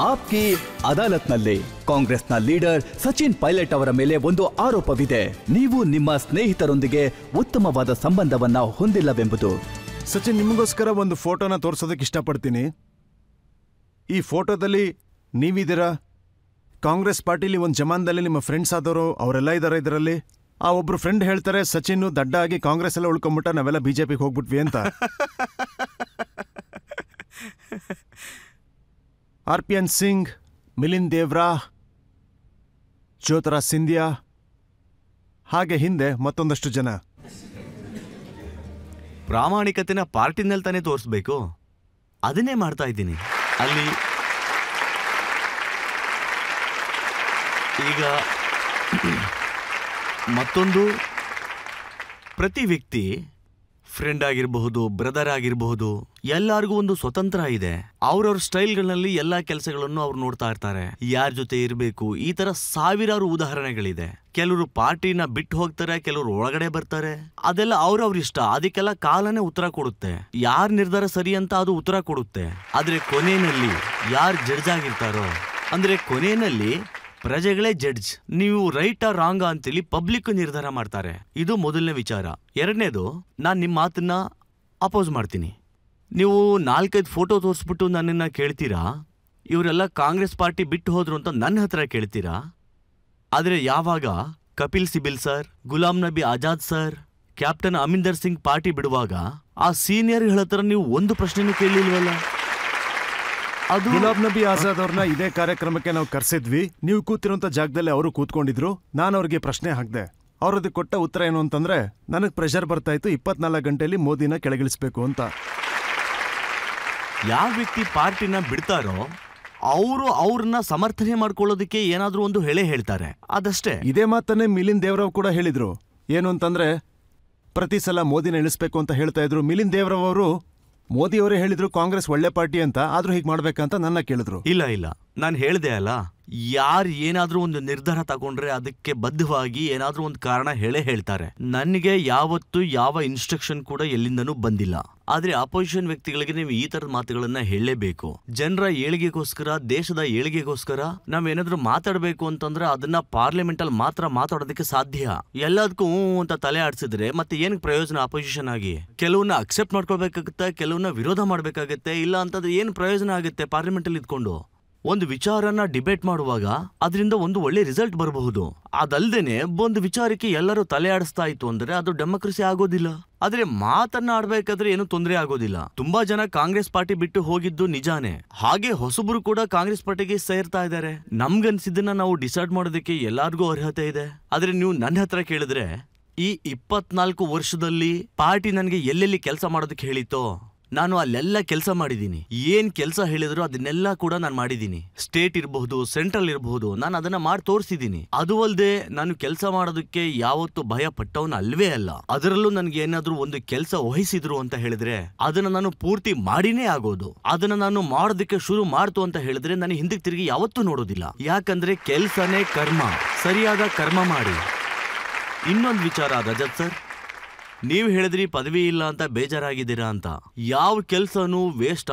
ಆಪ್ಕಿ ಅದಾಲತ್ನಲ್ಲಿ ಕಾಂಗ್ರೆಸ್ನ ಲೀಡರ್ ಸಚಿನ್ ಪೈಲಟ್ ಅವರ ಮೇಲೆ ಒಂದು ಆರೋಪವಿದೆ. ನೀವು ನಿಮ್ಮ ಸ್ನೇಹಿತರೊಂದಿಗೆ ಉತ್ತಮವಾದ ಸಂಬಂಧವನ್ನ ಹೊಂದಿಲ್ಲವೆಂಬುದು. ಸಚಿನ್, ನಿಮಗೋಸ್ಕರ ಒಂದು ಫೋಟೋನ ತೋರಿಸೋದಕ್ಕೆ ಇಷ್ಟಪಡ್ತೀನಿ. ಈ ಫೋಟೋದಲ್ಲಿ ನೀವಿದ್ದೀರಾ. ಕಾಂಗ್ರೆಸ್ ಪಾರ್ಟಿಲಿ ಒಂದು ಜಮಾನದಲ್ಲಿ ನಿಮ್ಮ ಫ್ರೆಂಡ್ಸ್ ಆದವರು ಅವರೆಲ್ಲ ಇದ್ದಾರೆ ಇದರಲ್ಲಿ. ಆ ಒಬ್ರು ಫ್ರೆಂಡ್ ಹೇಳ್ತಾರೆ ಸಚಿನ್ ದಡ್ಡ ಆಗಿ ಕಾಂಗ್ರೆಸ್ ಎಲ್ಲ ಉಳ್ಕೊಂಬಿಟ್ಟ, ನಾವೆಲ್ಲ ಬಿಜೆಪಿಗೆ ಹೋಗ್ಬಿಟ್ವಿ ಅಂತ. ಆರ್ಪಿಎನ್ ಸಿಂಗ್, ಮಿಲಿಂದ್ ದೇವ್ರಾ, ಜ್ಯೋತಿರಾಜ್ ಸಿಂಧಿಯಾ, ಹಾಗೆ ಹಿಂದೆ ಮತ್ತೊಂದಷ್ಟು ಜನ. ಪ್ರಾಮಾಣಿಕತೆನ ಪಾರ್ಟಿನಲ್ಲಿ ತಾನೇ ತೋರಿಸ್ಬೇಕು, ಅದನ್ನೇ ಮಾಡ್ತಾ ಇದ್ದೀನಿ. ಅಲ್ಲಿ ಈಗ ಮತ್ತೊಂದು, ಪ್ರತಿ ವ್ಯಕ್ತಿ ಫ್ರೆಂಡ್ ಆಗಿರಬಹುದು, ಬ್ರದರ್ ಆಗಿರಬಹುದು, ಎಲ್ಲರಿಗೂ ಒಂದು ಸ್ವತಂತ್ರ ಇದೆ. ಅವ್ರವ್ರ ಸ್ಟೈಲ್ಗಳಲ್ಲಿ ಎಲ್ಲಾ ಕೆಲಸಗಳನ್ನು ಅವ್ರು ನೋಡ್ತಾ ಇರ್ತಾರೆ. ಯಾರ ಜೊತೆ ಇರಬೇಕು, ಈ ತರ ಸಾವಿರಾರು ಉದಾಹರಣೆಗಳಿದೆ. ಕೆಲವರು ಪಾರ್ಟಿನ ಬಿಟ್ಟು ಹೋಗ್ತಾರೆ, ಕೆಲವರು ಒಳಗಡೆ ಬರ್ತಾರೆ. ಅದೆಲ್ಲ ಅವ್ರವ್ರ ಇಷ್ಟ. ಅದಕ್ಕೆಲ್ಲ ಕಾಲನೇ ಉತ್ತರ ಕೊಡುತ್ತೆ. ಯಾರ ನಿರ್ಧಾರ ಸರಿ ಅಂತ ಅದು ಉತ್ತರ ಕೊಡುತ್ತೆ. ಆದ್ರೆ ಕೊನೆಯಲ್ಲಿ ಯಾರು ಜಡ್ಜ್ ಆಗಿರ್ತಾರೋ, ಅಂದ್ರೆ ಕೊನೆಯಲ್ಲಿ ಪ್ರಜೆಗಳೇ ಜಡ್ಜ್. ನೀವು ರೈಟಾ ರಾಂಗಾ ಅಂತೇಳಿ ಪಬ್ಲಿಕ್ ನಿರ್ಧಾರ ಮಾಡ್ತಾರೆ. ಇದು ಮೊದಲನೇ ವಿಚಾರ. ಎರಡನೇದು, ನಾನು ನಿಮ್ಮ ಮಾತನ್ನ ಅಪೋಸ್ ಮಾಡ್ತೀನಿ. ನೀವು 4-5 ಫೋಟೋ ತೋರಿಸ್ಬಿಟ್ಟು ನನ್ನನ್ನ ಕೇಳ್ತೀರಾ, ಇವರೆಲ್ಲ ಕಾಂಗ್ರೆಸ್ ಪಾರ್ಟಿ ಬಿಟ್ಟು ಹೋದ್ರು ಅಂತ ನನ್ನ ಹತ್ರ ಕೇಳ್ತೀರಾ. ಆದ್ರೆ ಯಾವಾಗ Kapil CIBIL sir, Ghulam Nabi Azad sir, captain Amarinder Singh party ಬಿಡುವಾಗ ಆ ಸೀನಿಯರ್ಗಳ ಹತ್ರ ನೀವು ಒಂದು ಪ್ರಶ್ನೆನೂ ಕೇಳಲಿಲ್ವಲ್ಲ. ಅದು ಗುಲಾಂ ನಬಿ ಆಜಾದ್ ಅವ್ರನ್ನ ಇದೇ ಕಾರ್ಯಕ್ರಮಕ್ಕೆ ನಾವು ಕರೆಸಿದ್ವಿ. ನೀವು ಕೂತಿರುವಂತ ಜಾಗದಲ್ಲಿ ಅವರು ಕೂತ್ಕೊಂಡಿದ್ರು. ನಾನು ಅವ್ರಿಗೆ ಪ್ರಶ್ನೆ ಹಾಕ್ದೆ. ಅವ್ರದ್ದು ಕೊಟ್ಟ ಉತ್ತರ ಏನು ಅಂತಂದ್ರೆ, ನನಗೆ ಪ್ರೆಷರ್ ಬರ್ತಾ ಇತ್ತು 24 ಗಂಟೆಯಲ್ಲಿ ಮೋದಿನ ಕೆಳಗಿಳಿಸ್ಬೇಕು ಅಂತ. ಯಾವ ವ್ಯಕ್ತಿ ಪಾರ್ಟಿನ ಬಿಡ್ತಾರೋ ಅವರು ಅವ್ರನ್ನ ಸಮರ್ಥನೆ ಮಾಡ್ಕೊಳ್ಳೋದಕ್ಕೆ ಏನಾದ್ರೂ ಒಂದು ಹೇಳ್ತಾರೆ, ಅದಷ್ಟೇ. ಇದೇ ಮಾತನ್ನೇ ಮಿಲಿಂದ್ ದೇವ್ರಾವ್ ಕೂಡ ಹೇಳಿದ್ರು. ಏನು ಅಂತಂದ್ರೆ, ಪ್ರತಿ ಸಲ ಮೋದಿನ ಇಳಿಸ್ಬೇಕು ಅಂತ ಹೇಳ್ತಾ ಇದ್ರು. ಮಿಲಿಂದ್ ದೇವ್ರಾವ್ ಅವರು ಮೋದಿ ಅವರೇ ಹೇಳಿದ್ರು ಕಾಂಗ್ರೆಸ್ ಒಳ್ಳೆ ಪಾರ್ಟಿ ಅಂತ, ಆದ್ರೂ ಹೀಗೆ ಮಾಡ್ಬೇಕಂತ ನನ್ನ ಕೇಳಿದ್ರು. ಇಲ್ಲ, ನಾನು ಹೇಳ್ದೆ ಅಲ್ಲ, ಯಾರು ಏನಾದ್ರೂ ಒಂದು ನಿರ್ಧಾರ ತಗೊಂಡ್ರೆ ಅದಕ್ಕೆ ಬದ್ಧವಾಗಿ ಏನಾದ್ರೂ ಒಂದು ಕಾರಣ ಹೇಳ್ತಾರೆ. ನನಗೆ ಯಾವತ್ತೂ ಯಾವ ಇನ್ಸ್ಟ್ರಕ್ಷನ್ ಕೂಡ ಎಲ್ಲಿಂದನೂ ಬಂದಿಲ್ಲ. ಆದ್ರೆ ಅಪೋಸಿಷನ್ ವ್ಯಕ್ತಿಗಳಿಗೆ ನೀವು ಈ ತರದ ಮಾತುಗಳನ್ನ ಹೇಳಲೇಬೇಕು. ಜನರ ಏಳಿಗೆಗೋಸ್ಕರ, ದೇಶದ ಏಳಿಗೆಗೋಸ್ಕರ ನಾವೇನಾದ್ರೂ ಮಾತಾಡ್ಬೇಕು ಅಂತಂದ್ರೆ ಅದನ್ನ ಪಾರ್ಲಿಮೆಂಟ್ ಅಲ್ಲಿ ಮಾತ್ರ ಮಾತಾಡೋದಕ್ಕೆ ಸಾಧ್ಯ. ಎಲ್ಲದಕ್ಕೂ ಅಂತ ತಲೆ ಆಡಿಸಿದ್ರೆ ಮತ್ತೆ ಏನಕ್ಕೆ ಪ್ರಯೋಜನ? ಅಪೋಸಿಷನ್ ಆಗಿ ಕೆಲವನ್ನ ಅಕ್ಸೆಪ್ಟ್ ಮಾಡ್ಕೊಳ್ಬೇಕಾಗುತ್ತೆ, ಕೆಲವನ್ನ ವಿರೋಧ ಮಾಡ್ಬೇಕಾಗತ್ತೆ. ಇಲ್ಲ ಅಂತಂದ್ರೆ ಏನ್ ಪ್ರಯೋಜನ ಆಗುತ್ತೆ ಪಾರ್ಲಿಮೆಂಟ್ ಅಲ್ಲಿ ಇದ್ಕೊಂಡು? ಒಂದು ವಿಚಾರನ ಡಿಬೇಟ್ ಮಾಡುವಾಗ ಅದರಿಂದ ಒಂದು ಒಳ್ಳೆ ರಿಸಲ್ಟ್ ಬರಬಹುದು. ಅದಲ್ದೇನೆ ಒಂದು ವಿಚಾರಕ್ಕೆ ಎಲ್ಲರೂ ತಲೆ ಆಡಿಸ್ತಾ ಇತ್ತು ಅಂದ್ರೆ ಅದು ಡೆಮೋಕ್ರಸಿ ಆಗೋದಿಲ್ಲ. ಆದ್ರೆ ಮಾತನ್ನ ಆಡ್ಬೇಕಾದ್ರೆ ಏನು ತೊಂದರೆ ಆಗೋದಿಲ್ಲ. ತುಂಬಾ ಜನ ಕಾಂಗ್ರೆಸ್ ಪಾರ್ಟಿ ಬಿಟ್ಟು ಹೋಗಿದ್ದು ನಿಜಾನೇ. ಹಾಗೆ ಹೊಸಬರು ಕೂಡ ಕಾಂಗ್ರೆಸ್ ಪಾರ್ಟಿಗೆ ಸೇರ್ತಾ ಇದ್ದಾರೆ. ನಮ್ಗನ್ಸಿದ್ದನ್ನ ನಾವು ಡಿಸೈಡ್ ಮಾಡೋದಕ್ಕೆ ಎಲ್ಲಾರ್ಗೂ ಅರ್ಹತೆ ಇದೆ. ಆದ್ರೆ ನೀವು ನನ್ನ ಹತ್ರ ಕೇಳಿದ್ರೆ, ಈ 24 ವರ್ಷದಲ್ಲಿ ಪಾರ್ಟಿ ನನಗೆ ಎಲ್ಲೆಲ್ಲಿ ಕೆಲಸ ಮಾಡೋದಕ್ಕೆ ಹೇಳಿತೋ ನಾನು ಅಲ್ಲೆಲ್ಲ ಕೆಲಸ ಮಾಡಿದ್ದೀನಿ. ಏನ್ ಕೆಲಸ ಹೇಳಿದ್ರು ಅದನ್ನೆಲ್ಲ ಕೂಡ ನಾನು ಮಾಡಿದ್ದೀನಿ. ಸ್ಟೇಟ್ ಇರಬಹುದು, ಸೆಂಟ್ರಲ್ ಇರಬಹುದು, ನಾನು ಅದನ್ನ ಮಾಡಿ ತೋರಿಸಿದ್ದೀನಿ. ಅದು ಅಲ್ಲದೆ ನಾನು ಕೆಲಸ ಮಾಡೋದಕ್ಕೆ ಯಾವತ್ತೂ ಭಯ ಪಟ್ಟವನ ಅಲ್ವೇ ಅಲ್ಲ. ಅದರಲ್ಲೂ ನನ್ಗೆ ಏನಾದ್ರೂ ಒಂದು ಕೆಲಸ ವಹಿಸಿದ್ರು ಅಂತ ಹೇಳಿದ್ರೆ ಅದನ್ನ ನಾನು ಪೂರ್ತಿ ಮಾಡಿನೇ ಆಗೋದು. ಅದನ್ನ ನಾನು ಮಾಡೋದಕ್ಕೆ ಶುರು ಮಾಡ್ತು ಅಂತ ಹೇಳಿದ್ರೆ ನಾನು ಹಿಂದಕ್ಕೆ ತಿರುಗಿ ಯಾವತ್ತೂ ನೋಡೋದಿಲ್ಲ. ಯಾಕಂದ್ರೆ ಕೆಲ್ಸನೇ ಕರ್ಮ. ಸರಿಯಾದ ಕರ್ಮ ಮಾಡಿ. ಇನ್ನೊಂದು ವಿಚಾರ ರಜತ್ ಸರ್, ನೀವು ಹೇಳಿದ್ರಿ ಪದವಿ ಇಲ್ಲ ಅಂತ ಬೇಜಾರಾಗಿದ್ದೀರಾ ಅಂತ. ಯಾವ ಕೆಲ್ಸನೂ ವೇಸ್ಟ್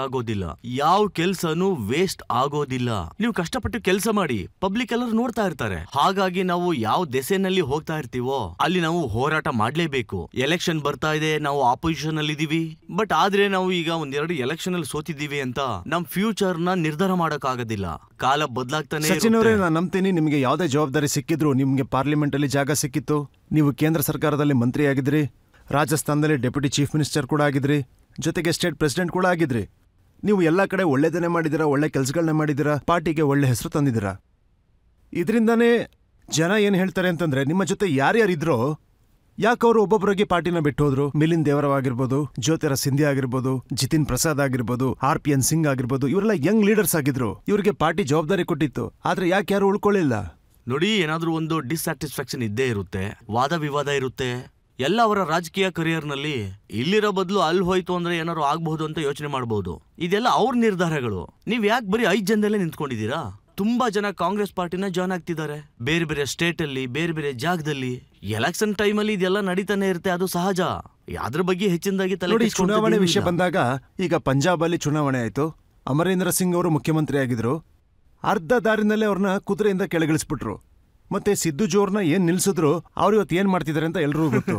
ಆಗೋದಿಲ್ಲ. ನೀವು ಕಷ್ಟಪಟ್ಟು ಕೆಲಸ ಮಾಡಿ, ಪಬ್ಲಿಕ್ ಎಲ್ಲರೂ ನೋಡ್ತಾ ಇರ್ತಾರೆ. ಹಾಗಾಗಿ ನಾವು ಯಾವ ದೆಸೆನಲ್ಲಿ ಹೋಗ್ತಾ ಇರ್ತೀವೋ ಅಲ್ಲಿ ನಾವು ಹೋರಾಟ ಮಾಡ್ಲೇಬೇಕು. ಎಲೆಕ್ಷನ್ ಬರ್ತಾ ಇದೆ, ನಾವು ಆಪೋಸಿಷನ್ ಅಲ್ಲಿ ಇದೀವಿ. ಬಟ್ ಆದ್ರೆ ನಾವು ಈಗ 1-2 ಎಲೆಕ್ಷನ್ ಅಲ್ಲಿ ಸೋತಿದ್ದೀವಿ ಅಂತ ನಮ್ ಫ್ಯೂಚರ್ ನ ನಿರ್ಧಾರ ಮಾಡಕ್ ಆಗೋದಿಲ್ಲ. ಕಾಲ ಬದಲಾಗ್ತಾನೆ. ಸಚಿನ್ ಅವರೇ, ನಾನು ನಂಬ್ತೀನಿ ನಿಮ್ಗೆ ಯಾವುದೇ ಜವಾಬ್ದಾರಿ ಸಿಕ್ಕಿದ್ರು, ನಿಮ್ಗೆ ಪಾರ್ಲಿಮೆಂಟ್ ಅಲ್ಲಿ ಜಾಗ ಸಿಕ್ಕಿತ್ತು, ನೀವು ಕೇಂದ್ರ ಸರ್ಕಾರದಲ್ಲಿ ಮಂತ್ರಿ ಆಗಿದ್ರಿ, ರಾಜಸ್ಥಾನದಲ್ಲಿ ಡೆಪ್ಯೂಟಿ ಚೀಫ್ ಮಿನಿಸ್ಟರ್ ಕೂಡ ಆಗಿದ್ರಿ, ಜೊತೆಗೆ ಸ್ಟೇಟ್ ಪ್ರೆಸಿಡೆಂಟ್ ಕೂಡ ಆಗಿದ್ರಿ. ನೀವು ಎಲ್ಲ ಕಡೆ ಒಳ್ಳೆದನ್ನೇ ಮಾಡಿದ್ದೀರಾ, ಒಳ್ಳೆ ಕೆಲಸಗಳನ್ನ ಮಾಡಿದ್ದೀರಾ, ಪಾರ್ಟಿಗೆ ಒಳ್ಳೆ ಹೆಸರು ತಂದಿದ್ದೀರಾ. ಇದರಿಂದಾನೇ ಜನ ಏನು ಹೇಳ್ತಾರೆ ಅಂತಂದ್ರೆ, ನಿಮ್ಮ ಜೊತೆ ಯಾರ್ಯಾರಿದ್ರೋ ಯಾಕೆ ಅವರು ಒಬ್ಬೊಬ್ಬರಾಗಿ ಪಾರ್ಟಿನ ಬಿಟ್ಟು ಹೋದ್ರು. ಮಿಲಿಂದ್ ದೇವರಾವ್ ಆಗಿರ್ಬೋದು, ಜ್ಯೋತಿರಾಜ್ ಸಿಂಧಿಯಾ ಆಗಿರ್ಬೋದು, ಜಿತಿನ್ ಪ್ರಸಾದ್ ಆಗಿರ್ಬೋದು, ಆರ್ಪಿಎನ್ ಸಿಂಗ್ ಆಗಿರ್ಬೋದು, ಇವರೆಲ್ಲ ಯಂಗ್ ಲೀಡರ್ಸ್ ಆಗಿದ್ರು. ಇವರಿಗೆ ಪಾರ್ಟಿ ಜವಾಬ್ದಾರಿ ಕೊಟ್ಟಿತ್ತು. ಆದ್ರೆ ಯಾಕೆ ಯಾರು ಉಳ್ಕೊಳ್ಳಿಲ್ಲ? ನೋಡಿ, ಏನಾದ್ರೂ ಒಂದು ಡಿಸ್ಸ್ಯಾಟಿಸ್ಫ್ಯಾಕ್ಷನ್ ಇದ್ದೇ ಇರುತ್ತೆ, ವಾದ ವಿವಾದ ಇರುತ್ತೆ. ಎಲ್ಲ ಅವರ ರಾಜಕೀಯ ಕರಿಯರ್ನಲ್ಲಿ ಇಲ್ಲಿರೋ ಬದಲು ಅಲ್ಲಿ ಹೋಯ್ತು ಅಂದ್ರೆ ಏನಾದ್ರು ಆಗ್ಬಹುದು ಅಂತ ಯೋಚನೆ ಮಾಡಬಹುದು. ಇದೆಲ್ಲ ಅವ್ರ ನಿರ್ಧಾರಗಳು. ನೀವ್ ಯಾಕೆ ಬರೀ 5 ಜನದಲ್ಲೇ ನಿಂತ್ಕೊಂಡಿದ್ದೀರಾ? ತುಂಬಾ ಜನ ಕಾಂಗ್ರೆಸ್ ಪಾರ್ಟಿನ ಜಾಯ್ನ್ ಆಗ್ತಿದ್ದಾರೆ, ಬೇರೆ ಬೇರೆ ಸ್ಟೇಟ್ ಅಲ್ಲಿ, ಬೇರೆ ಬೇರೆ ಜಾಗದಲ್ಲಿ. ಎಲೆಕ್ಷನ್ ಟೈಮ್ ಅಲ್ಲಿ ಇದೆಲ್ಲ ನಡೀತಾನೆ ಇರುತ್ತೆ, ಅದು ಸಹಜ. ಅದ್ರ ಬಗ್ಗೆ ಹೆಚ್ಚಿನದಾಗಿ ತಲೆ. ಚುನಾವಣೆ ವಿಷಯ ಬಂದಾಗ, ಈಗ ಪಂಜಾಬ್ ಅಲ್ಲಿ ಚುನಾವಣೆ ಆಯ್ತು, ಅಮರೀಂದ್ರ ಸಿಂಗ್ ಅವರು ಮುಖ್ಯಮಂತ್ರಿ ಆಗಿದ್ರು. ಅರ್ಧ ದಾರಿನಲ್ಲೇ ಅವ್ರನ್ನ ಕುದುರೆಯಿಂದ ಕೆಳಗಿಳಿಸ್ಬಿಟ್ರು. ಮತ್ತೆ ಸಿದ್ದು ಜೋರ್ನ ಏನ್ ನಿಲ್ಸಿದ್ರು ಅವ್ರು ಇವತ್ತು ಏನ್ ಮಾಡ್ತಿದ್ದಾರೆ ಅಂತ ಎಲ್ರಿಗೂ ಗೊತ್ತು.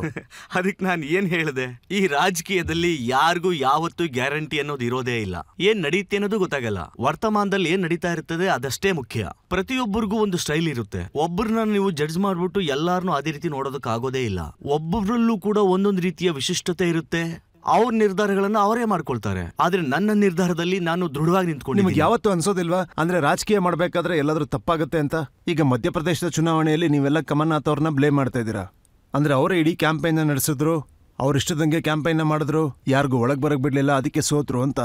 ಅದಕ್ಕೆ ನಾನು ಏನ್ ಹೇಳಿದೆ, ಈ ರಾಜಕೀಯದಲ್ಲಿ ಯಾರಿಗೂ ಯಾವತ್ತೂ ಗ್ಯಾರಂಟಿ ಅನ್ನೋದು ಇರೋದೇ ಇಲ್ಲ. ಏನ್ ನಡೀತೆ ಅನ್ನೋದು ಗೊತ್ತಾಗಲ್ಲ. ವರ್ತಮಾನದಲ್ಲಿ ಏನ್ ನಡೀತಾ ಇರ್ತದೆ ಅದಷ್ಟೇ ಮುಖ್ಯ. ಪ್ರತಿಯೊಬ್ಬರಿಗೂ ಒಂದು ಸ್ಟೈಲ್ ಇರುತ್ತೆ. ಒಬ್ಬರನ್ನ ನೀವು ಜಡ್ಜ್ ಮಾಡ್ಬಿಟ್ಟು ಎಲ್ಲಾರನ್ನೂ ಅದೇ ರೀತಿ ನೋಡೋದಕ್ಕೆ ಆಗೋದೇ ಇಲ್ಲ. ಒಬ್ಬೊಬ್ರಲ್ಲೂ ಕೂಡ ಒಂದೊಂದು ರೀತಿಯ ವಿಶಿಷ್ಟತೆ ಇರುತ್ತೆ. ಅವ್ರ ನಿರ್ಧಾರಗಳನ್ನ ಅವರೇ ಮಾಡ್ಕೊಳ್ತಾರೆ. ಆದ್ರೆ ನನ್ನ ನಿರ್ಧಾರದಲ್ಲಿ ನಾನು ದೃಢವಾಗಿ ನಿಂತ್ಕೊಂಡಿದ್ದೀನಿ. ನಿಮ್ಗೆ ಯಾವತ್ತೂ ಅನ್ಸೋದಿಲ್ವಾ ಅಂದ್ರೆ ರಾಜಕೀಯ ಮಾಡ್ಬೇಕಾದ್ರೆ ಎಲ್ಲಾದ್ರೂ ತಪ್ಪಾಗುತ್ತೆ ಅಂತ? ಈಗ ಮಧ್ಯಪ್ರದೇಶದ ಚುನಾವಣೆಯಲ್ಲಿ ನೀವೆಲ್ಲ ಕಮಲ್ನಾಥ್ ಅವ್ರನ್ನ ಬ್ಲೇಮ್ ಮಾಡ್ತಾ ಇದ್ದೀರಾ. ಅಂದ್ರೆ ಅವರೇ ಇಡೀ ಕ್ಯಾಂಪೈನ್ ನಡೆಸಿದ್ರು, ಅವ್ರಿಷ್ಟದಂಗೆ ಕ್ಯಾಂಪೈನ್ ಮಾಡಿದ್ರು, ಯಾರಿಗೂ ಒಳಗ್ ಬರಕ್ ಬಿಡ್ಲಿಲ್ಲ, ಅದಕ್ಕೆ ಸೋತ್ರು ಅಂತ.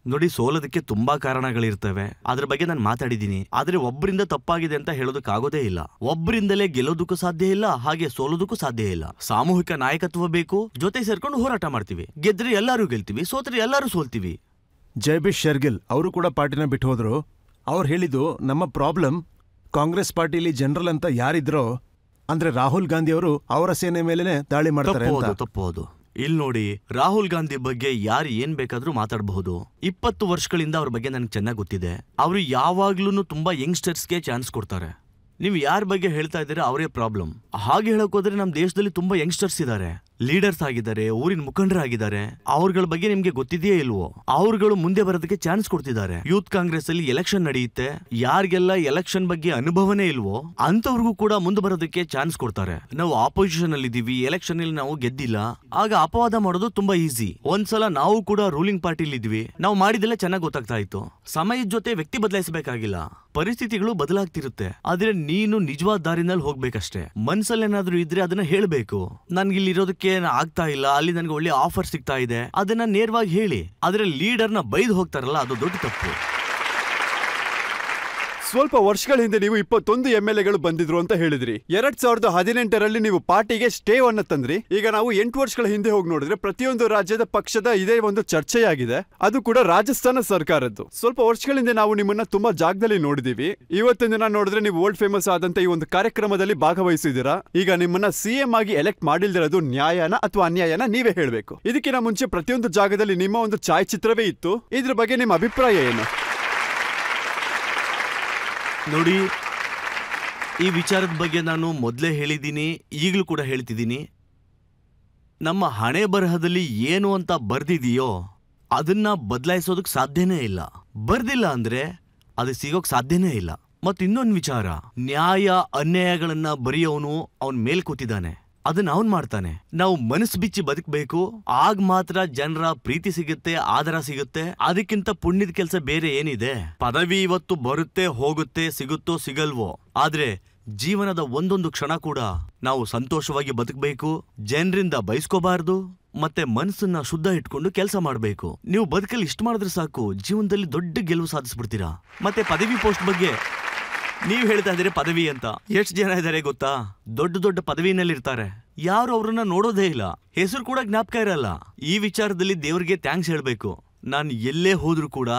ನೋಡಿ, ಸೋಲೋದಕ್ಕೆ ತುಂಬಾ ಕಾರಣಗಳಿರ್ತವೆ. ಅದ್ರ ಬಗ್ಗೆ ನಾನು ಮಾತಾಡಿದ್ದೀನಿ. ಆದ್ರೆ ಒಬ್ಬರಿಂದ ತಪ್ಪಾಗಿದೆ ಅಂತ ಹೇಳೋದಕ್ಕಾಗೋದೇ ಇಲ್ಲ. ಒಬ್ಬರಿಂದಲೇ ಗೆಲ್ಲೋದಕ್ಕೂ ಸಾಧ್ಯ ಇಲ್ಲ, ಹಾಗೆ ಸೋಲೋದಕ್ಕೂ ಸಾಧ್ಯ ಇಲ್ಲ. ಸಾಮೂಹಿಕ ನಾಯಕತ್ವ ಬೇಕು. ಜೊತೆ ಸೇರ್ಕೊಂಡು ಹೋರಾಟ ಮಾಡ್ತೀವಿ. ಗೆದ್ರೆ ಎಲ್ಲರೂ ಗೆಲ್ತೀವಿ, ಸೋತ್ರೆ ಎಲ್ಲರೂ ಸೋಲ್ತೀವಿ. ಜೈಬಿಶ್ ಶೆರ್ಗಿಲ್ ಅವರು ಕೂಡ ಪಾರ್ಟಿನ ಬಿಟ್ಟು ಹೋದ್ರು. ಅವ್ರು ಹೇಳಿದ್ದು, ನಮ್ಮ ಪ್ರಾಬ್ಲಮ್ ಕಾಂಗ್ರೆಸ್ ಪಾರ್ಟಿಲಿ ಜನರಲ್ ಅಂತ ಯಾರಿದ್ರೋ ಅಂದ್ರೆ ರಾಹುಲ್ ಗಾಂಧಿ ಅವರು ಅವರ ಸೇನೆ ಮೇಲೆನೆ ದಾಳಿ ಮಾಡ್ತಾರೆ ಅಂತ. ತಪ್ಪೋದು. ಇಲ್ಲಿ ನೋಡಿ, ರಾಹುಲ್ ಗಾಂಧಿ ಬಗ್ಗೆ ಯಾರು ಏನ್ ಬೇಕಾದ್ರೂ ಮಾತಾಡಬಹುದು. 20 ವರ್ಷಗಳಿಂದ ಅವ್ರ ಬಗ್ಗೆ ನನಗೆ ಚೆನ್ನಾಗಿ ಗೊತ್ತಿದೆ. ಅವರು ಯಾವಾಗ್ಲೂ ತುಂಬಾ ಯಂಗ್ಸ್ಟರ್ಸ್ಗೆ ಚಾನ್ಸ್ ಕೊಡ್ತಾರೆ. ನೀವು ಯಾರ ಬಗ್ಗೆ ಹೇಳ್ತಾ ಇದ್ದೀರಾ ಅವರೇ ಪ್ರಾಬ್ಲಮ್. ಹಾಗೆ ಹೇಳಕ್ ಹೋದ್ರೆ ನಮ್ಮ ದೇಶದಲ್ಲಿ ತುಂಬಾ ಯಂಗ್ಸ್ಟರ್ಸ್ ಇದ್ದಾರೆ, ಲೀಡರ್ಸ್ ಆಗಿದ್ದಾರೆ, ಊರಿನ ಮುಖಂಡರಾಗಿದ್ದಾರೆ. ಅವ್ರಗಳ ಬಗ್ಗೆ ನಿಮ್ಗೆ ಗೊತ್ತಿದೆಯೇ ಇಲ್ವೋ? ಅವ್ರುಗಳು ಮುಂದೆ ಬರೋದಕ್ಕೆ ಚಾನ್ಸ್ ಕೊಡ್ತಿದ್ದಾರೆ. ಯೂತ್ ಕಾಂಗ್ರೆಸ್ ಅಲ್ಲಿ ಎಲೆಕ್ಷನ್ ನಡೆಯುತ್ತೆ. ಯಾರಿಗೆಲ್ಲ ಎಲೆಕ್ಷನ್ ಬಗ್ಗೆ ಅನುಭವನೇ ಇಲ್ವೋ ಅಂತವ್ರಿಗೂ ಕೂಡ ಮುಂದೆ ಬರೋದಕ್ಕೆ ಚಾನ್ಸ್ ಕೊಡ್ತಾರೆ. ನಾವು ಆಪೋಸಿಷನ್ ಅಲ್ಲಿ ಇದೀವಿ, ಎಲೆಕ್ಷನ್ ಅಲ್ಲಿ ನಾವು ಗೆದ್ದಿಲ್ಲ, ಆಗ ಅಪವಾದ ಮಾಡೋದು ತುಂಬಾ ಈಸಿ. ಒಂದ್ಸಲ ನಾವು ಕೂಡ ರೂಲಿಂಗ್ ಪಾರ್ಟಿಲಿ ಇದ್ವಿ, ನಾವು ಮಾಡಿದೆಲ್ಲ ಚೆನ್ನಾಗಿ ಗೊತ್ತಾಗ್ತಾ ಇತ್ತು. ಸಮಯದ ಜೊತೆ ವ್ಯಕ್ತಿ ಬದಲಾಯಿಸಬೇಕಾಗಿಲ್ಲ, ಪರಿಸ್ಥಿತಿಗಳು ಬದಲಾಗ್ತಿರುತ್ತೆ. ಆದ್ರೆ ನೀನು ನಿಜವಾದ ದಾರಿನಲ್ಲಿ ಹೋಗ್ಬೇಕಷ್ಟೇ. ಮನ್ಸಲ್ಲಿ ಏನಾದ್ರೂ ಇದ್ರೆ ಅದನ್ನ ಹೇಳ್ಬೇಕು. ನನ್ಗಿಲ್ಲಿ ಇರೋದಕ್ಕೆ ಆಗ್ತಾ ಇಲ್ಲ, ಅಲ್ಲಿ ನನ್ಗೆ ಒಳ್ಳೆ ಆಫರ್ ಸಿಗ್ತಾ ಇದೆ, ಅದನ್ನ ನೇರವಾಗಿ ಹೇಳಿ. ಆದ್ರೆ ಲೀಡರ್ನ ಬೈದು ಹೋಗ್ತಾರಲ್ಲ, ಅದು ದೊಡ್ಡ ತಪ್ಪು. ಸ್ವಲ್ಪ ವರ್ಷಗಳ ಹಿಂದೆ ನೀವು 21 MLAಗಳು ಬಂದಿದ್ರು ಅಂತ ಹೇಳಿದ್ರಿ. 2018ರಲ್ಲಿ ನೀವು ಪಾರ್ಟಿಗೆ ಸ್ಟೇ ಅನ್ನ ತಂದ್ರಿ. ಈಗ ನಾವು 8 ವರ್ಷಗಳ ಹಿಂದೆ ಹೋಗಿ ನೋಡಿದ್ರೆ ಪ್ರತಿಯೊಂದು ರಾಜ್ಯದ ಪಕ್ಷದ ಇದೇ ಒಂದು ಚರ್ಚೆಯಾಗಿದೆ, ಅದು ಕೂಡ ರಾಜಸ್ಥಾನ ಸರ್ಕಾರದ್ದು. ಸ್ವಲ್ಪ ವರ್ಷಗಳಿಂದ ನಾವು ನಿಮ್ಮನ್ನ ತುಂಬಾ ಜಾಗದಲ್ಲಿ ನೋಡಿದೀವಿ. ಇವತ್ತಿನ ದಿನ ನೋಡಿದ್ರೆ ನೀವು ವರ್ಲ್ಡ್ ಫೇಮಸ್ ಆದಂತ ಈ ಒಂದು ಕಾರ್ಯಕ್ರಮದಲ್ಲಿ ಭಾಗವಹಿಸಿದ್ದೀರಾ. ಈಗ ನಿಮ್ಮನ್ನ CM ಆಗಿ ಎಲೆಕ್ಟ್ ಮಾಡಿಲ್ದಿರೋದು ನ್ಯಾಯನ ಅಥವಾ ಅನ್ಯಾಯನ ನೀವೇ ಹೇಳ್ಬೇಕು. ಇದಕ್ಕಿಂತ ಮುಂಚೆ ಪ್ರತಿಯೊಂದು ಜಾಗದಲ್ಲಿ ನಿಮ್ಮ ಒಂದು ಛಾಯಾಚಿತ್ರವೇ ಇತ್ತು. ಇದ್ರ ಬಗ್ಗೆ ನಿಮ್ಮ ಅಭಿಪ್ರಾಯ ಏನು? ನೋಡಿ, ಈ ವಿಚಾರದ ಬಗ್ಗೆ ನಾನು ಮೊದಲೇ ಹೇಳಿದ್ದೀನಿ, ಈಗಲೂ ಕೂಡ ಹೇಳ್ತಿದ್ದೀನಿ. ನಮ್ಮ ಹಣೆ ಬರಹದಲ್ಲಿ ಏನು ಅಂತ ಬರ್ದಿದೆಯೋ ಅದನ್ನ ಬದಲಾಯಿಸೋದಕ್ಕೆ ಸಾಧ್ಯನೇ ಇಲ್ಲ. ಬರ್ದಿಲ್ಲ ಅಂದ್ರೆ ಅದು ಸಿಗೋಕ್ ಸಾಧ್ಯನೇ ಇಲ್ಲ. ಮತ್ ಇನ್ನೊಂದು ವಿಚಾರ, ನ್ಯಾಯ ಅನ್ಯಾಯಗಳನ್ನ ಬರೆಯೋನು ಅವನ್ ಮೇಲ್ ಕೂತಿದ್ದಾನೆ, ಅದನ್ನ ಅವನ್ ಮಾಡ್ತಾನೆ. ನಾವು ಮನಸ್ಸು ಬಿಚ್ಚಿ ಬದುಕಬೇಕು, ಆಗ ಮಾತ್ರ ಜನರ ಪ್ರೀತಿ ಸಿಗುತ್ತೆ, ಆದರ ಸಿಗುತ್ತೆ. ಅದಕ್ಕಿಂತ ಪುಣ್ಯದ ಕೆಲಸ ಬೇರೆ ಏನಿದೆ? ಪದವಿ ಇವತ್ತು ಬರುತ್ತೆ ಹೋಗುತ್ತೆ, ಸಿಗುತ್ತೋ ಸಿಗಲ್ವೋ, ಆದ್ರೆ ಜೀವನದ ಒಂದೊಂದು ಕ್ಷಣ ಕೂಡ ನಾವು ಸಂತೋಷವಾಗಿ ಬದುಕಬೇಕು, ಜನರಿಂದ ಬಯಸ್ಕೋಬಾರ್ದು, ಮತ್ತೆ ಮನಸ್ಸನ್ನ ಶುದ್ಧ ಇಟ್ಕೊಂಡು ಕೆಲಸ ಮಾಡಬೇಕು. ನೀವು ಬದುಕಲ್ಲಿ ಇಷ್ಟ ಮಾಡಿದ್ರೆ ಸಾಕು, ಜೀವನದಲ್ಲಿ ದೊಡ್ಡ ಗೆಲುವು ಸಾಧಿಸ್ಬಿಡ್ತೀರಾ. ಮತ್ತೆ ಪದವಿ ಪೋಸ್ಟ್ ಬಗ್ಗೆ ನೀವ್ ಹೇಳ್ತಾ ಇದ್ದೀರಿ ಪದವಿ ಅಂತ. ಎಷ್ಟು ಜನ ಇದ್ದಾರೆ ಗೊತ್ತಾ? ದೊಡ್ಡ ದೊಡ್ಡ ಪದವಿನಲ್ಲಿರ್ತಾರೆ, ಯಾರು ಅವ್ರನ್ನ ನೋಡೋದೇ ಇಲ್ಲ, ಹೆಸರು ಕೂಡ ಜ್ಞಾಪಕ ಇರಲ್ಲ. ಈ ವಿಚಾರದಲ್ಲಿ ದೇವ್ರಿಗೆ ಥ್ಯಾಂಕ್ಸ್ ಹೇಳ್ಬೇಕು. ನಾನು ಎಲ್ಲೇ ಹೋದ್ರೂ ಕೂಡ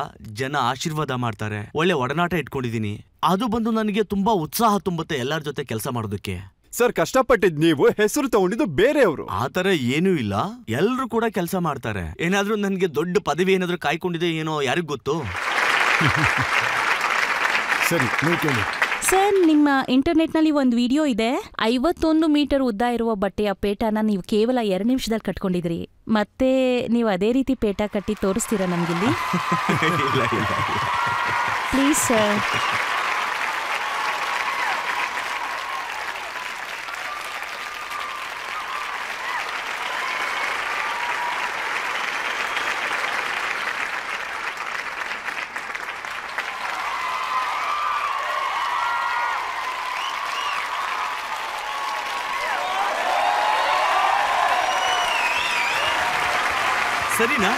ಜನ ಆಶೀರ್ವಾದ ಮಾಡ್ತಾರೆ, ಒಳ್ಳೆ ಒಡನಾಟ ಇಟ್ಕೊಂಡಿದೀನಿ. ಅದು ಬಂದು ನನಗೆ ತುಂಬಾ ಉತ್ಸಾಹ ತುಂಬುತ್ತೆ ಎಲ್ಲರ ಜೊತೆ ಕೆಲಸ ಮಾಡೋದಕ್ಕೆ. ಸರ್, ಕಷ್ಟಪಟ್ಟಿದ್ ನೀವು, ಹೆಸರು ತಗೊಂಡಿದ್ದು ಬೇರೆಯವರು. ಆತರ ಏನೂ ಇಲ್ಲ, ಎಲ್ರು ಕೂಡ ಕೆಲಸ ಮಾಡ್ತಾರೆ. ಏನಾದ್ರೂ ನನ್ಗೆ ದೊಡ್ಡ ಪದವಿ ಏನಾದ್ರೂ ಕಾಯ್ಕೊಂಡಿದೆ ಏನೋ ಯಾರಿಗ್ ಗೊತ್ತು. ಸರಿ, ನೀವು ಕೇಳಿ. ಸರ್, ನಿಮ್ಮ ಇಂಟರ್ನೆಟ್ನಲ್ಲಿ ಒಂದು ವಿಡಿಯೋ ಇದೆ. 51 ಮೀಟರ್ ಉದ್ದ ಇರುವ ಬಟ್ಟೆಯ ಪೇಟನ ನೀವು ಕೇವಲ 2 ನಿಮಿಷದಲ್ಲಿ ಕಟ್ಕೊಂಡಿದ್ರಿ. ಮತ್ತೆ ನೀವು ಅದೇ ರೀತಿ ಪೇಟ ಕಟ್ಟಿ ತೋರಿಸ್ತೀರಾ ನಮ್ಗಿಲ್ಲಿ? Please sir. ಸರಿನಾ?